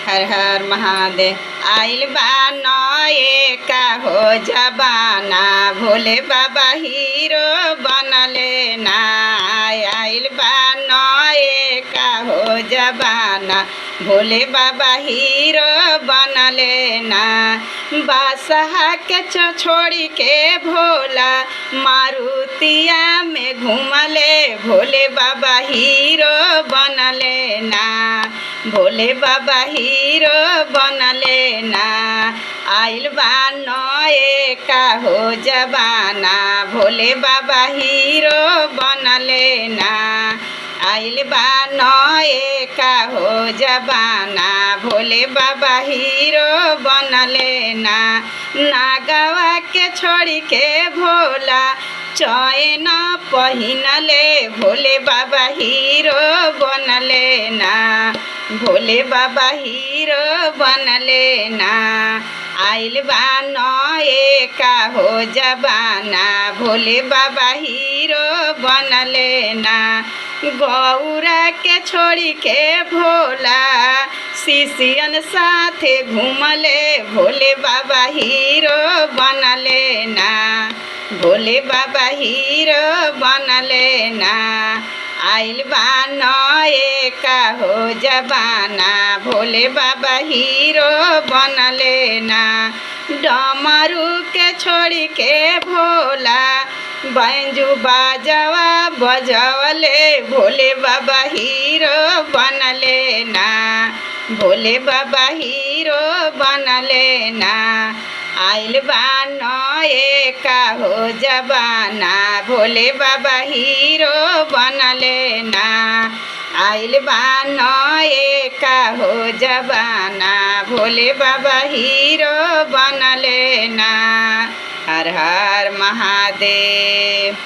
हर हर महादेव। आइल बा नए का हो जबाना, भोले बाबा हीरो बनले ना। आइल बा नए का हो जबाना, भोले बाबा हीरो बनले ना। बादशाह के छोड़ी के भोला मारुतिया में घूमले, भोले बाबा हीरो बनले ना। भोले बाबा हीरो बनले ना। आइल बा नए का हो जबाना, भोले बाबा हीरो बनले ना। आइल बा नए का हो जबाना, भोले बाबा हीरो बनले ना। नागवा के छोड़ी के भोला चैन पहिनले, भोले बाबा हीरो बनले ना। भोले बाबा हीरो बनले ना। आइल बा नए का हो जबाना, भोले बाबा हीरो बनले ना। गौरा के छोड़ी के भोला शिष्यन साथे घूमले, भोले बाबा हीरो बनले ना। भोले बाबा हीरो बनले ना। आइल बा नए का हो जबाना, भोले बाबा हीरो बनले ना। डमरू के छोड़ी के भोला बैंजू बाजवा बजवले, भोले बाबा हीरो बनले ना। भोले बाबा हीरो बनले ना। आइल बा नए का हो जबाना, भोले बाबा हीरो बनले ना। आइल बा नए का हो जबाना, भोले बाबा हीरो बनले ना। हर हर महादेव।